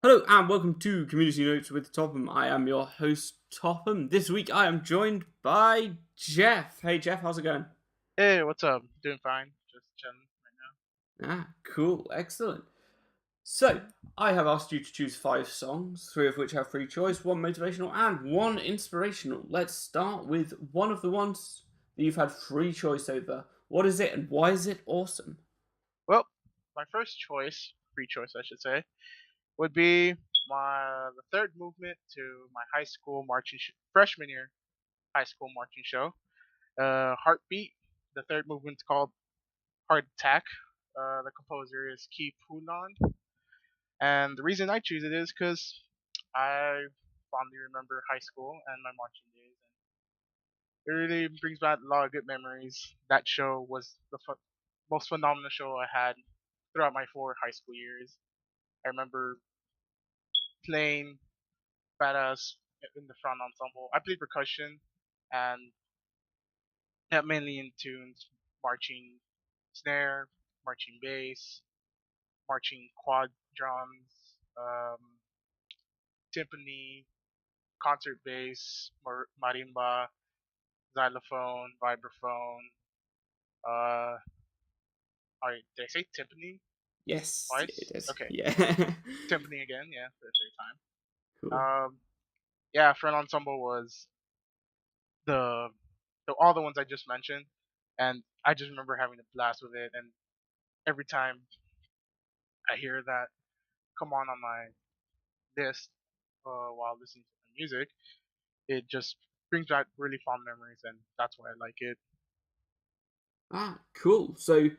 Hello and welcome to Community Notes with Topham. I am your host, Topham. This week I am joined by Jeff. Hey Jeff, how's it going? Hey, what's up? Doing fine. Just chilling right Cool, excellent. So, I have asked you to choose five songs, three of which have free choice, one motivational and one inspirational. Let's start with one of the ones that you've had free choice over. What is it and why is it awesome? now. Well, my first choice, free choice, I should say, would be the third movement to my high school freshman year high school marching show. Heartbeat. The third movement's called Heart Attack. The composer is Ki Punan, and the reason I choose it is because I fondly remember high school and my marching days, and it really brings back a lot of good memories. That show was the most phenomenal show I had throughout my 4 high school years. I remember playing badass in the front ensemble. I played percussion and that mainly in tunes, marching snare, marching bass, marching quad drums, timpani, concert bass, marimba, xylophone, vibraphone. Uh, Alright, did I say timpani Yes, it twice? is. Okay, Yeah. timpani again, yeah, for the Cool. third time. Yeah, front ensemble was the all the ones I just mentioned, and I just remember having a blast with it. And every time I hear that come on my list while listening to the music, it just brings back really fond memories, and that's why I like it. Cool. So,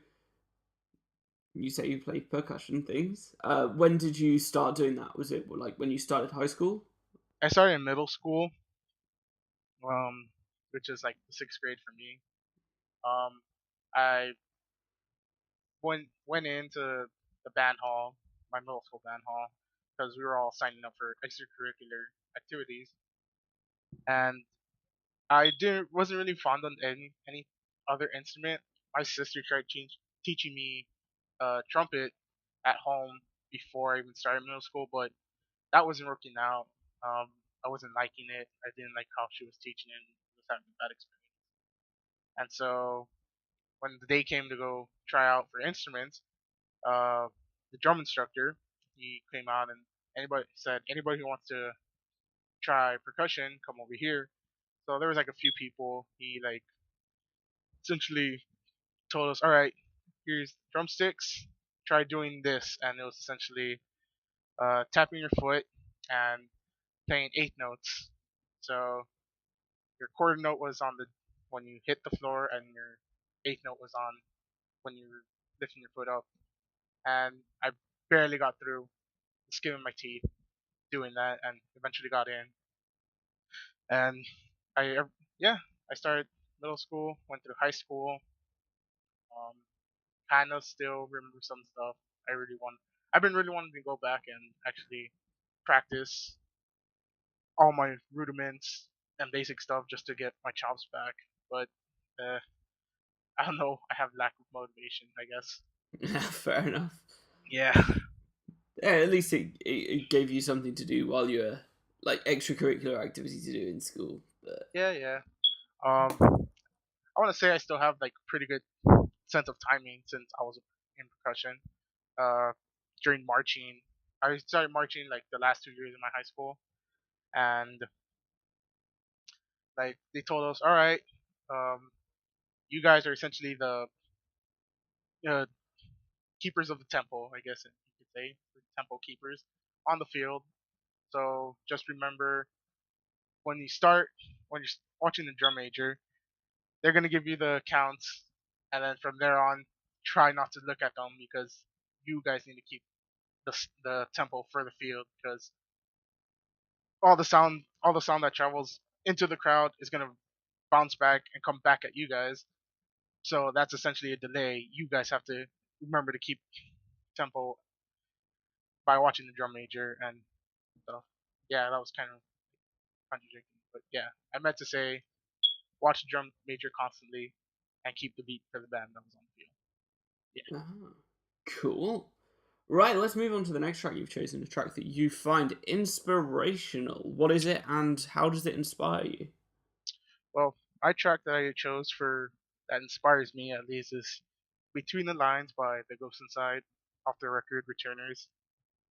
you say you play percussion things. When did you start doing that? Was it like when you started high school? I started in middle school, um, which is like the sixth grade for me. Um, I went into the band hall, my middle school band hall, because we were all signing up for extracurricular activities, and I didn't wasn't really fond on any other instrument. My sister tried teaching me trumpet at home before I even started middle school, but that wasn't working out. I wasn't liking it. I didn't like how she was teaching it. And was having a bad experience. And so when the day came to go try out for instruments, uh, the drum instructor he came out and anybody who wants to try percussion, come over here. So there was like a few people. He like essentially told us, all right, here's drumsticks. Try doing this, and it was essentially tapping your foot and playing eighth notes. So your quarter note was on the when you hit the floor, and your eighth note was on when you were lifting your foot up. And I barely got through, skimming my teeth doing that, and eventually got in. And yeah, I started middle school, went through high school. Um, kind of still remember some stuff. I've been really wanting to go back and actually practice all my rudiments and basic stuff just to get my chops back. But uh, I don't know. I have lack of motivation, I guess. Fair enough. Yeah, Yeah, at least it gave you something to do while you were like extracurricular activity to do in school. But yeah, yeah. I want to say I still have like pretty good sense of timing since I was in percussion. Uh, During marching, I started marching like the last 2 years of my high school, and like they told us, all right, um, you guys are essentially the uh, keepers of the temple, I guess you could say, the temple keepers on the field. So just remember when you start, when you're watching the drum major, they're gonna give you the counts, and then from there on, try not to look at them because you guys need to keep the tempo for the field because all the sound that travels into the crowd is gonna bounce back and come back at you guys. So that's essentially a delay. You guys have to remember to keep tempo by watching the drum major and stuff. Yeah, that was kind of contradicting, but yeah, I meant to say watch the drum major constantly and keep the beat for the band that was on the field. Yeah. ah, cool. Right, let's move on to the next track you've chosen, a track that you find inspirational. What is it and how does it inspire you? Well, my track that I chose for that inspires me at least is "Between the Lines" by The Ghost Inside, off the record "Returners."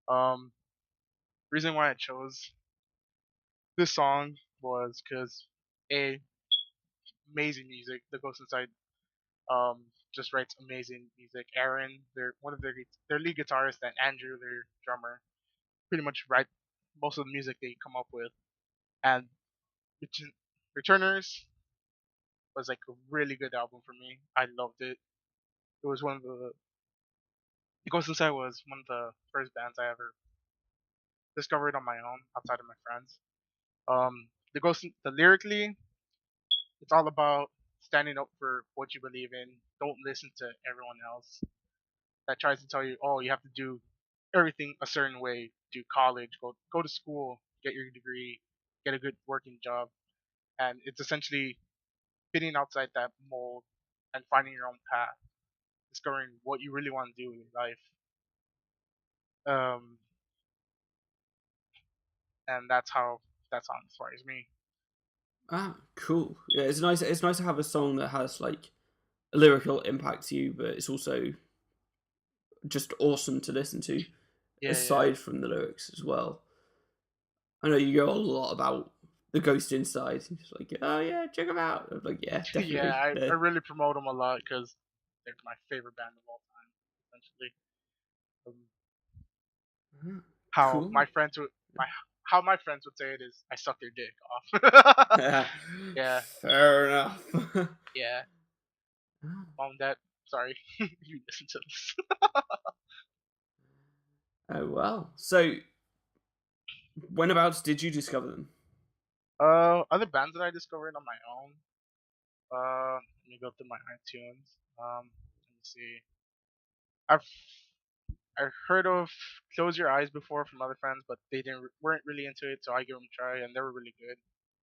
Um, reason why I chose this song was because a amazing music. The Ghost Inside just writes amazing music. Aaron, their one of their lead guitarist, and Andrew, their drummer, pretty much write most of the music they come up with. And Returners was like a really good album for me. I loved it. It was one of the Ghost Inside was one of the first bands I ever discovered on my own outside of my friends. The lyrically, it's all about standing up for what you believe in. Don't listen to everyone else that tries to tell you, oh, you have to do everything a certain way. Do college, go to school, get your degree, get a good working job, and it's essentially fitting outside that mold and finding your own path, discovering what you really want to do in your life. Um, and that's how that song inspires me. Ah, cool. Yeah, it's nice. It's nice to have a song that has like a lyrical impact to you, but it's also just awesome to listen to, Yeah, yeah, aside from the lyrics as well. I know you go a lot about the Ghost Inside. Just like, oh yeah, check them out. I'm like, yeah, yeah. definitely. I really promote them a lot because they're my favorite band of all time. Essentially, um, Ah, how cool. my friends would my how my friends would say it is, I suck their dick off. Yeah, Fair enough. yeah. Ah, Mom, dad, sorry, you listen to this. oh well. So, whenabouts did you discover them? Other bands that I discovered on my own. Let me go through my iTunes. Let me see. I've I heard of Close Your Eyes before from other friends, but they weren't really into it, so I gave them a try, and they were really good.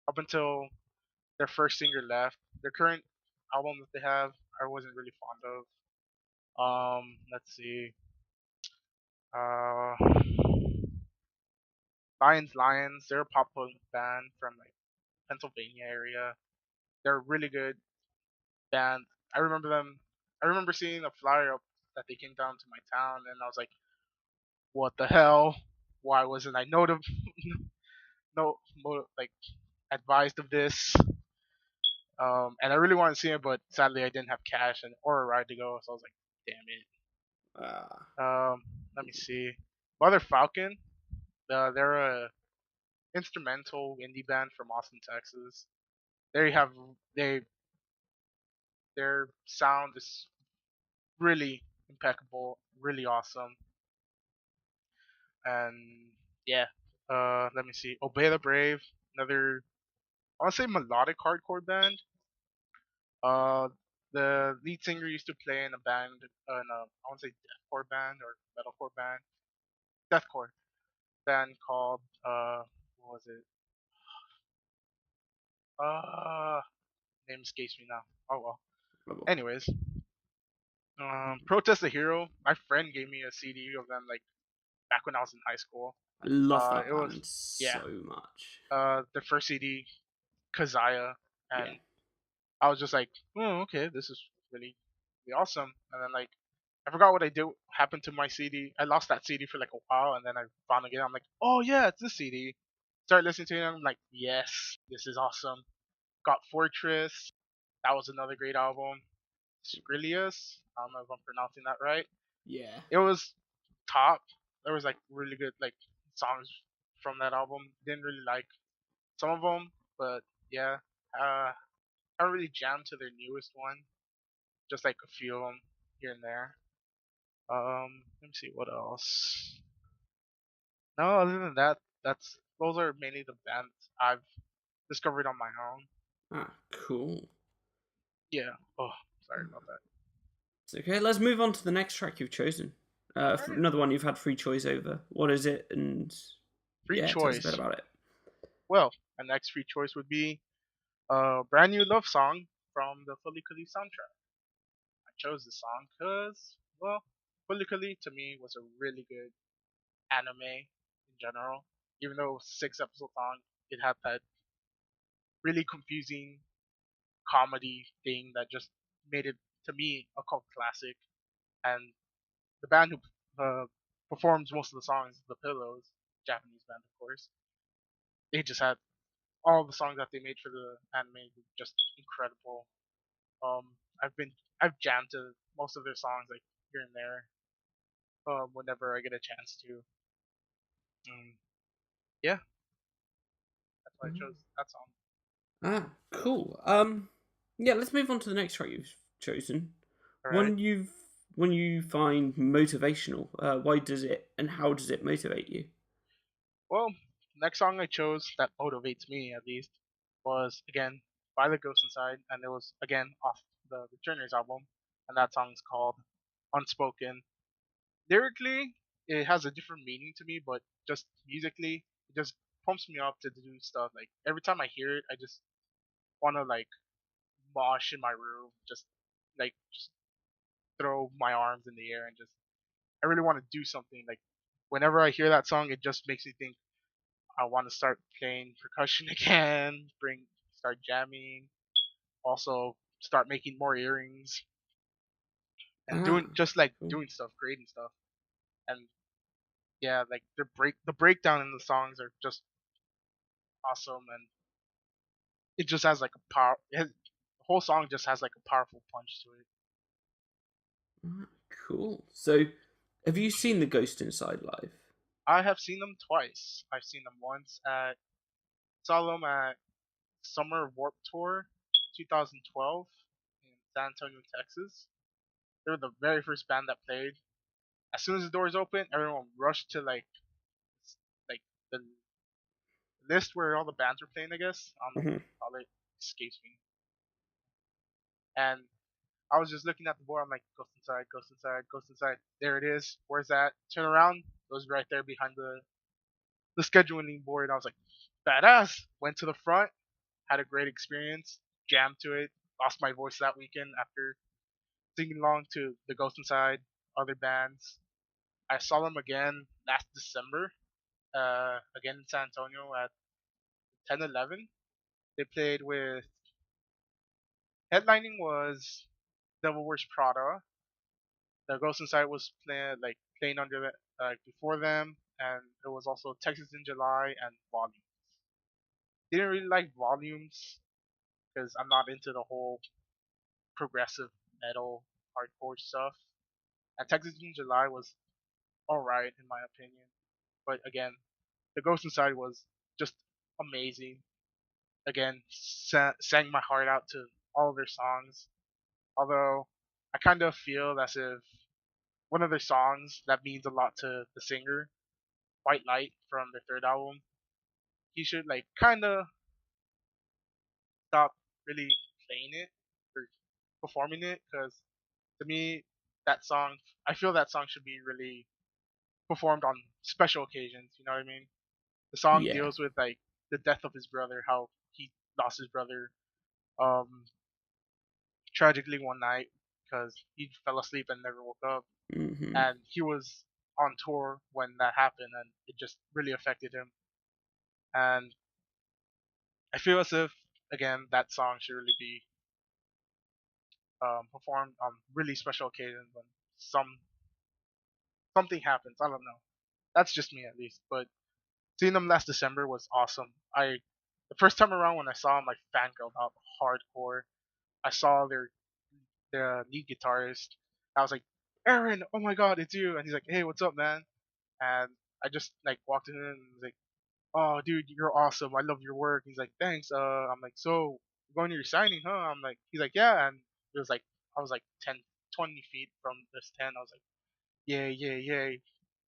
Up until their first singer left, their current album that they have, I wasn't really fond of. Let's see. Uh, Lions. They're a pop punk band from like Pennsylvania area. They're a really good band. I remember them. I remember seeing a flyer up that they came down to my town, and I was like, "What the hell? Why wasn't I no, like advised of this?" And I really wanted to see it, but sadly I didn't have cash and or a ride to go, so I was like, "Damn it." Ah, Let me see. Mother Falcon. They're a instrumental indie band from Austin, Texas. They have they their sound is really impeccable, really awesome, and yeah. Let me see. Obey the Brave, another I want to say melodic hardcore band. Uh, the lead singer used to play in a band, I want to say deathcore band or metalcore band, deathcore band called what was it? Uh, name escapes me now. Oh well. trouble. Anyways, Protest the Hero. My friend gave me a CD of them like back when I was in high school. I love that It was band yeah. so much. The first CD, Kazaya, Yeah. and I was just like, oh, okay, this is really awesome. And then like, I forgot what I did happened to my CD. I lost that CD for like a while, and then I found it again. I'm like, oh yeah, it's this CD. Start listening to it, and I'm like, yes, this is awesome. Got Fortress. That was another great album. Skrilius. I don't know if I'm pronouncing that right. Yeah. It was top. There was like really good like songs from that album. Didn't really like some of them, but yeah. I don't really jam to their newest one. Just like a few of them here and there. Let me see what else. No, other than that, that's those are mainly the bands I've discovered on my own. Ah, cool. Yeah. Oh, sorry about that. It's okay. Let's move on to the next track you've chosen. Alright. Another one you've had free choice over. What is it? And Free yeah, tell us a bit choice. about it. Well, my next free choice would be a brand new love song from the Fully Kali soundtrack. I chose this song because, well, politically to me was a really good anime in general. Even though it was 6 episodes long, it had that really confusing comedy thing that just made it to me a cult classic. And the band who performs most of the songs, the Pillows, Japanese band of course, they just had all the songs that they made for the anime were just incredible. Um, I've been I've jammed to most of their songs like here and there. Whenever I get a chance to. Yeah, that's why I chose that song. Ah, cool. Yeah, let's move on to the next track you've chosen. All right. One one you find motivational. Why does it and how does it motivate you? Well, next song I chose that motivates me at least was again by the Ghost Inside, and it was again off the Returners album, and that song's called Unspoken. Lyrically, it has a different meaning to me, but just musically, it just pumps me up to do stuff. Like every time I hear it, I just want to like mosh in my room, just throw my arms in the air and just I really want to do something. Like whenever I hear that song, it just makes me think I want to start playing percussion again, start jamming, also start making more earrings and Ah, cool. doing stuff, creating stuff. And yeah, like the breakdown in the songs are just awesome, and it just has like the whole song just has like a powerful punch to it. Ah, cool. So, have you seen the Ghost Inside live? I have seen them twice. I've seen them once at saw them at Summer Warp Tour 2012 in San Antonio, Texas. They were the very first band that played. As soon as the doors opened, everyone rushed to like the list where all the bands were playing. I guess I don't know what Mhm. they call it. Escapes me. And I was just looking at the board. I'm like, Ghost Inside, Ghost Inside, Ghost Inside. There it is. Where's that? Turn around. It was right there behind the scheduling board. I was like, badass. Went to the front. Had a great experience. Jammed to it. Lost my voice that weekend after singing along to the Ghost Inside, other bands. I saw them again last December, again in San Antonio at 10/11. They played with headlining was Devil Wears Prada. The Ghost Inside was playing under before them, and it was also Texas in July and Volumes. Didn't really like Volumes because I'm not into the whole progressive metal hardcore stuff. And Texas in July was alright in my opinion, but again, the Ghost Inside was just amazing. Again, sang my heart out to all of their songs. Although I kind of feel as if one of their songs that means a lot to the singer, White Light from their third album, he should like kind of stop really playing it or performing it because to me that song, I feel that song should be really performed on special occasions. You know what I mean? The song Yeah. deals with like the death of his brother, how he lost his brother um, tragically one night because he fell asleep and never woke up, Hmm. and he was on tour when that happened, and it just really affected him. And I feel as if again that song should really be performed on really special occasions when something happens. I don't know. That's just me at least, but seeing them last December was awesome. The first time around when I saw them, like fangirled out hardcore. I saw their lead guitarist. I was like, Aaron, oh my god, it's you! And he's like, hey, what's up, man? And I just like walked in and was like, oh, dude, you're awesome. I love your work. He's like, thanks. I'm like, so you're going to your signing, huh? I'm like, he's like, yeah. And it was like, I was like 10, 20 feet from this tent. I was like, yeah, yeah, yeah.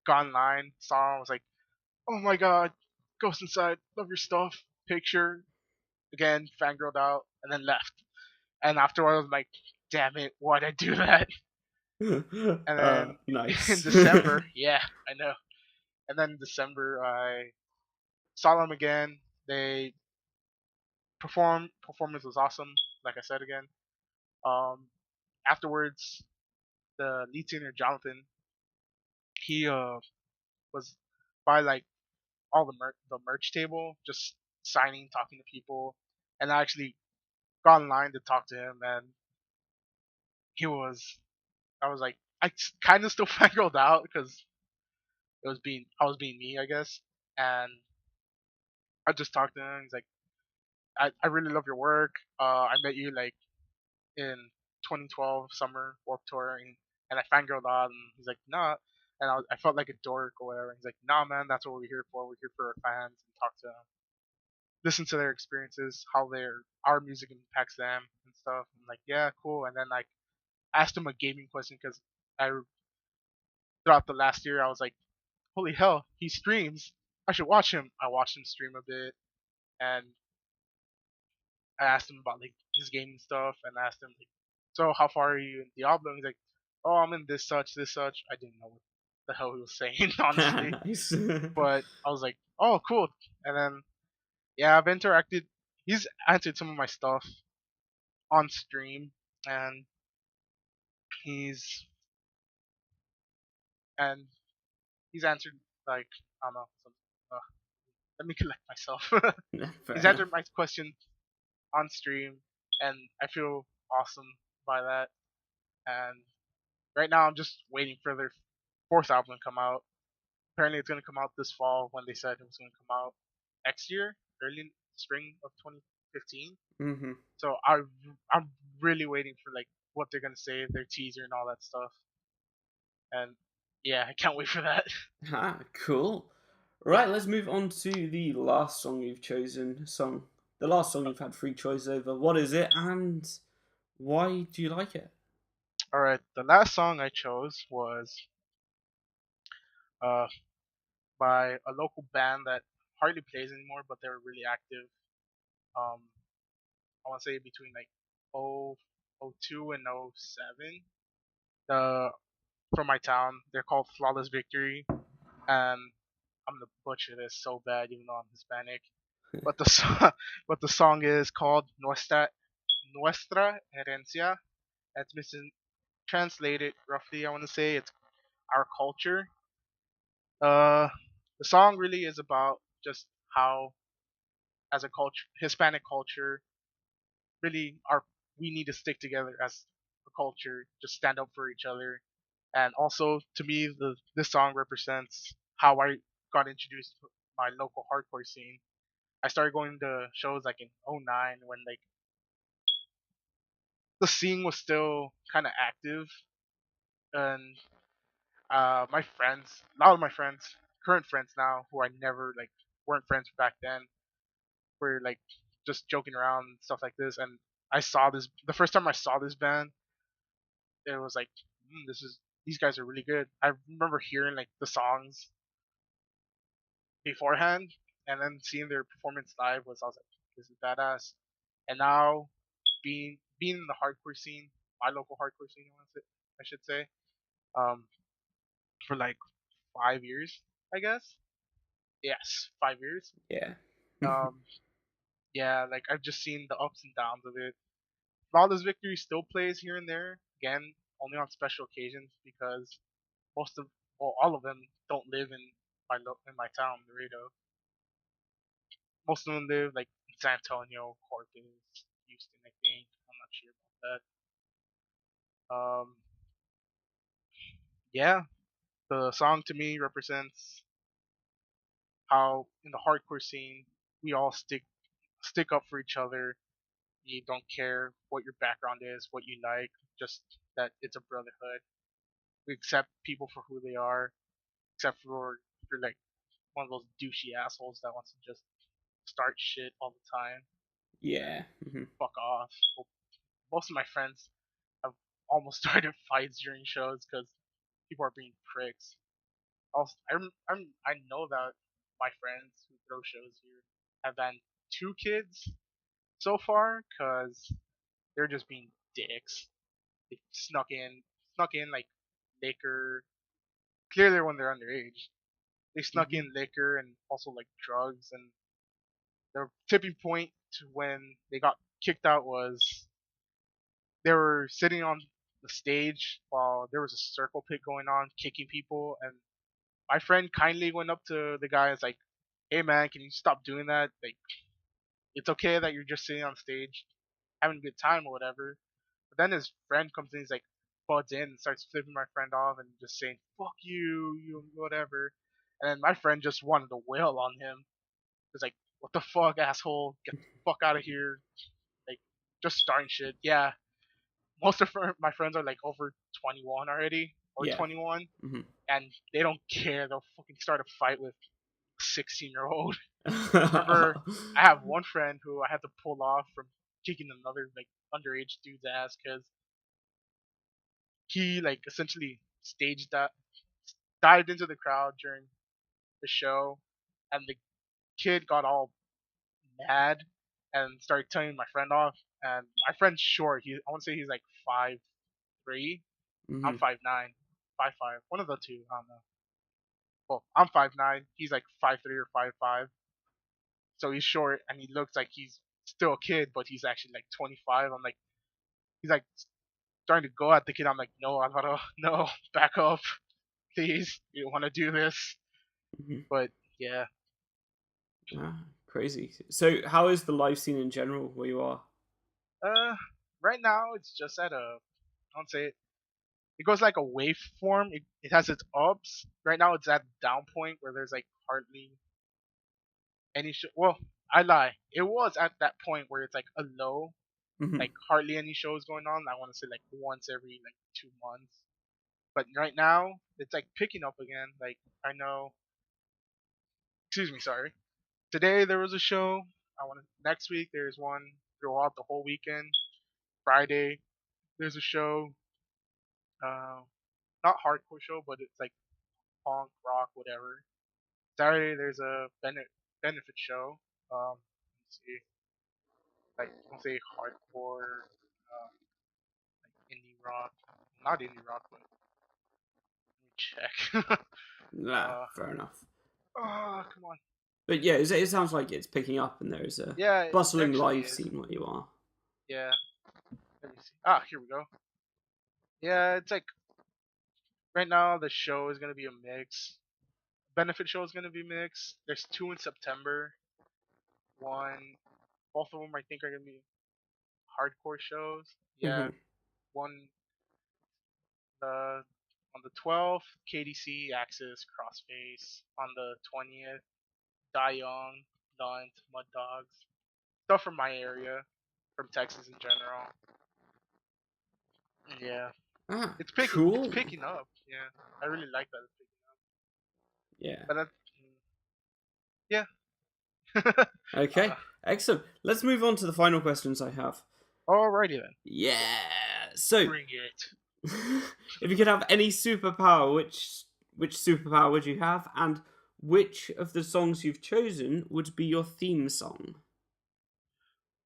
Got in line, saw him. I was like, oh my god, Ghost Inside, love your stuff. Picture again, fangirled out, and then left. And afterwards, I was like, damn it, why'd I do that? And then in Nice. December, yeah, I know. And then in December, I saw them again. They performance was awesome. Like I said again. Um, Afterwards, the lead singer Jonathan. he was by like all the merch table, just signing, talking to people, and I actually got in line to talk to him, and he was I was like I kind of still fangirled out because I was being me, I guess, and I just talked to him. He's like, I really love your work. I met you like in 2012 summer Warped Tour, and I fangirled out, and he's like, nah, and I felt like a dork or whatever. He's like, nah, man, that's what we're here for. We're here for our fans and talk to them, listen to their experiences, how our music impacts them and stuff. I'm like, yeah, cool. And then like asked him a gaming question because I throughout the last year I was like, holy hell, he streams. I should watch him. I watched him stream a bit, and I asked him about like his gaming stuff, and I asked him like, so how far are you in Diablo? And he's like, oh, I'm in this such. I didn't know what the hell he was saying, honestly, Nice. but I was like, oh, cool. And then yeah, I've interacted. He's answered some of my stuff on stream, and he's and he's answered like I don't know. Uh, let me collect myself. Fair He's enough. answered my question on stream, and I feel awesome by that. And right now, I'm just waiting for their fourth album to come out. Apparently, it's gonna come out this fall when they said it was gonna come out next year, early spring of 2015. Hmm. So I'm really waiting for like what they're gonna say, their teaser and all that stuff. And yeah, I can't wait for that. Ah, cool. Yeah. Right, let's move on to the last song you've chosen. The last song you've had three choices over. What is it, and why do you like it? All right. The last song I chose was uh by a local band that hardly plays anymore, but they were really active. Um, I want to say between like 0, 02 and 07. The From my town, they're called Flawless Victory, and I'm gonna butcher this so bad, even though I'm Hispanic. But the song, but the song is called Nuestra Herencia. That's missing translated roughly. I want to say it's our culture. Uh, the song really is about just how, as a culture, Hispanic culture, really are we need to stick together as a culture, just stand up for each other. And also, to me, this song represents how I got introduced to my local hardcore scene. I started going to shows like in '09 when like the scene was still kind of active, and my friends, a lot of my friends, current friends now, who I never like weren't friends back then, were like just joking around and stuff like this. And I saw this the first time I saw this band, it was like, these guys are really good. I remember hearing like the songs beforehand, and then seeing their performance live I was like, this is badass. And now being in the hardcore scene, my local hardcore scene, I should say, um, for like 5 years, I guess. Yes, 5 years. Yeah. Um, yeah, like I've just seen the ups and downs of it. Flawless Victory still plays here and there, again, only on special occasions because most of, well, all of them don't live in in my town, Laredo. Most of them live like in San Antonio, Corpus, Houston, I think. I'm not sure about that. Yeah, the song to me represents how in the hardcore scene we all stick up for each other. You don't care what your background is, what you like, just that it's a brotherhood. We accept people for who they are, except for if you're like one of those douchey assholes that wants to just start shit all the time. Yeah. Hmm. Fuck off. Well, most of my friends have almost started fights during shows because people are being pricks. Also, I know that my friends who throw shows here have had 2 kids so far because they're just being dicks. They snuck in like liquor. Clearly, when they're underage, they snuck Hmm. in liquor and also like drugs. And the tipping point to when they got kicked out was they were sitting on the stage while there was a circle pit going on, kicking people, and my friend kindly went up to the guy and was like, "Hey man, can you stop doing that? Like, it's okay that you're just sitting on stage, having a good time or whatever." But then his friend comes in, he's like, buds in and starts flipping my friend off and just saying, "Fuck you, you whatever." And then my friend just wanted to wail on him. He's like, "What the fuck, asshole? Get the fuck out of here!" Like, just starting shit. Yeah, most of my friends are like over 21 already or Yeah. 21, Hmm. and they don't care. They'll fucking start a fight with a 16-year-old. Remember, I have one friend who I had to pull off from kicking another like underage dude's ass because he like essentially staged that, dived into the crowd during the show, and the kid got all mad and started telling my friend off. And my friend's short. I want to say he's like 5'3". I'm Hmm. 5'9", 5'5", one of the two. I don't know. Well, I'm 5'9". He's like 5'3" or 5'5". So he's short and he looks like he's still a kid, but he's actually like 25. I'm like, he's like starting to go at the kid. I'm like, no, Alvaro, no, back up, please. You don't want to do this. Hmm. But yeah, Ah, crazy. So, how is the live scene in general where you are? uh, right now it's just at I don't say it. It goes like a waveform. It has its ups. Right now it's at down point where there's like hardly any well, I lie. It was at that point where it's like a low, Hmm. like hardly any shows going on. I want to say like once every like 2 months. But right now it's like picking up again. Like I know. Excuse me, sorry. Today there was a show. I want to. Next week there's one throughout the whole weekend. Friday there's a show. Uh, not hardcore show, but it's like punk, rock, whatever. Saturday there's a benefit show. Let's see, like I want to say hardcore, like indie rock, not indie rock, but let me check. Nah, uh, fair enough. oh come on. But yeah, it sounds like it's picking up and there is a Yeah, it bustling actually live is. scene where you are. Yeah, let me see. Ah, here we go. Yeah, it's like right now the show is gonna be a mix. Benefit show is gonna be mixed. There's two in September. One, both of them I think are gonna be hardcore shows. Yeah, Hmm. one on the 12th, KDC, Axis, Crossface. On the 20th, Die Young, Blunt, Mud Dogs. Stuff from my area, from Texas in general. Yeah, Ah, it's cool. picking up. Yeah, I really like that it's picking up. Yeah. But yeah. Okay, excellent. Let's move on to the final questions I have. Alrighty then, Yeah. So, bring it. if you could have any superpower, which superpower would you have, and which of the songs you've chosen would be your theme song?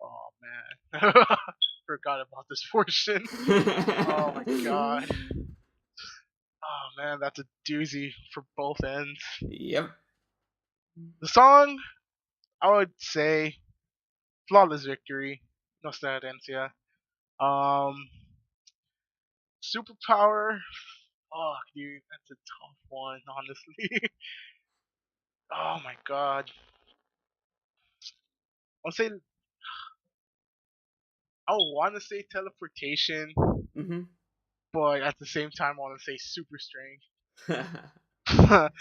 Oh man, forgot about this portion. Oh my god. Oh man, that's a doozy for both ends. Yep. The song, I would say, Flawless Victory, Nostalgia. Um, Superpower, oh dude, that's a tough one, honestly. Oh my god. I'll say, I want to say teleportation, Mhm. but at the same time, I want to say super strength. Mhm.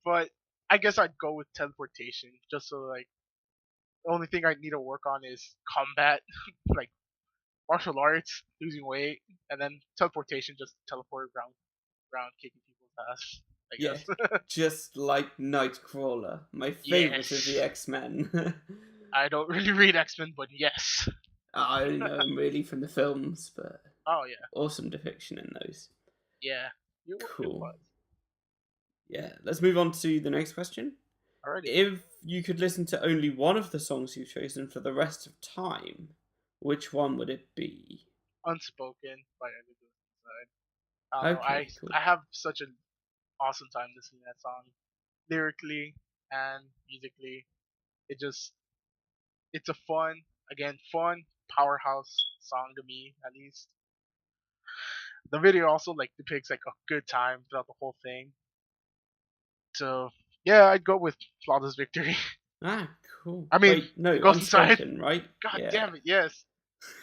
But I guess I'd go with teleportation, just so like the only thing I need to work on is combat, like martial arts, losing weight, and then teleportation, just teleport around kicking people's ass. I Yeah. guess. Just like Nightcrawler, my favorite of the Yes. X-Men. I don't really read X-Men, but yes. I only know him really from the films, but Oh yeah, awesome depiction in those. yeah. It Cool. was. Yeah, let's move on to the next question. Alrighty then. If you could listen to only one of the songs you've chosen for the rest of time, which one would it be? Unspoken by Everything Inside. I don't know. Okay, cool. I have such an awesome time listening to that song, lyrically and musically. It just it's a fun powerhouse song to me at least. The video also like depicts like a good time throughout the whole thing. So yeah, I'd go with Flawless Victory. Ah, cool. I mean, Wait, no, Ghost Inside. Unspoken, right? God Yeah. damn it, yes.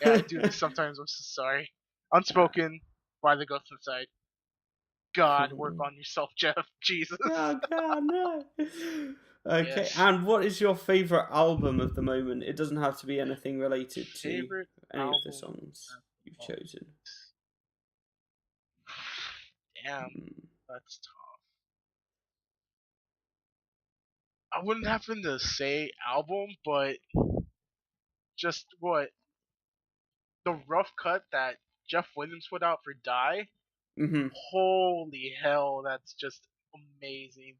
Yeah, I do this sometimes. I'm so sorry. Ah, Unspoken by the Ghost Inside. God, work cool. on yourself, Jeff. Jesus. Oh god, no. Okay, Yes. and what is your favorite album of the moment? It doesn't have to be anything related to Favorite any of the album songs at you've the moment. chosen. Damn, Hmm. that's tough. I wouldn't happen to say album, but just what the rough cut that Jeff Williams put out for Die. Mm-hmm. Holy hell, that's just amazing.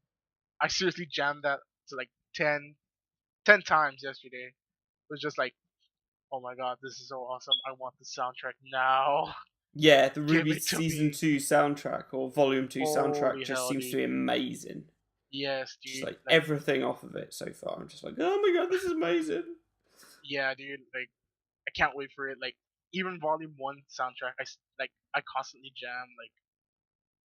I seriously jammed that to like 10 times yesterday. It was just like, oh my god, this is so awesome. I want the soundtrack now. Yeah, the Give Ruby it to Season me. 2 soundtrack or Volume 2 soundtrack Holy just hell, seems to dude. be amazing. Yes, Just dude. like Like, everything off of it so far. I'm just like, oh my god, this is amazing. yeah, dude. Like, I can't wait for it. Like, even Volume 1 soundtrack, I constantly jam, like,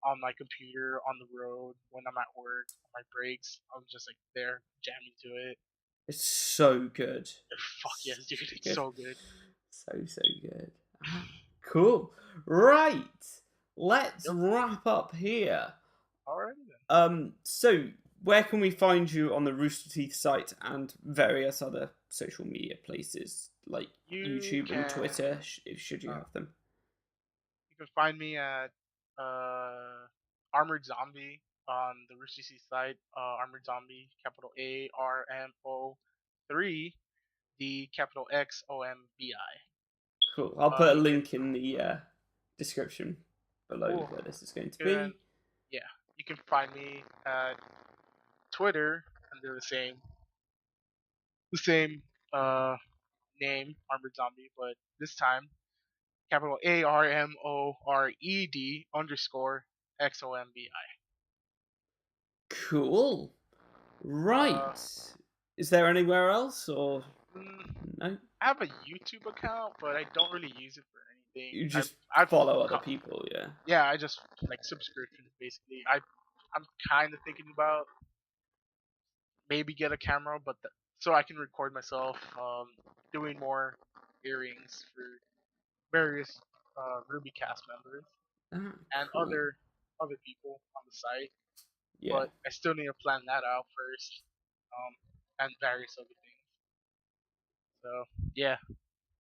on my computer, on the road, when I'm at work, on my breaks. I'm just, like, there, jamming to it. It's so good. Fuck So yes, dude. It's good. so good. So good. Ah, cool. Right. Let's Yep. wrap up here. Alrighty then. So where can we find you on the Rooster Teeth site and various other social media places like You YouTube and can Twitter, should you uh, have them? you can find me at Armored Zombie on the Rooster Teeth site. Armored Zombie, capital ARMO3, the capital XOMBI. Cool. I'll put a You can link in the description below cool. where this is going to You can be. yeah. You can find me at Twitter under the same uh name, Armored Zombie, but this time capital ARMORED underscore XOMBI. Cool. Uh, Right. Is there anywhere else or mm, no? I have a YouTube account, but I don't really use it for anything. You just I've follow other co- people, yeah. yeah, I just like subscriptions basically. I'm kind of thinking about maybe get a camera, but so I can record myself doing more earrings for various Ruby cast members Ah, and cool. other people on the site. Yeah. But I still need to plan that out first, and various other things. So yeah,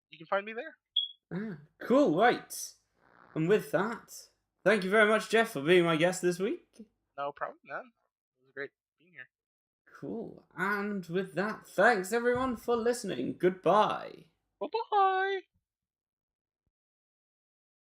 you can find me there. Ah, cool, right. And with that, thank you very much, Jeff, for being my guest this week. No problem, man. It was great being here. Cool. And with that, thanks everyone for listening. Goodbye. Bye bye.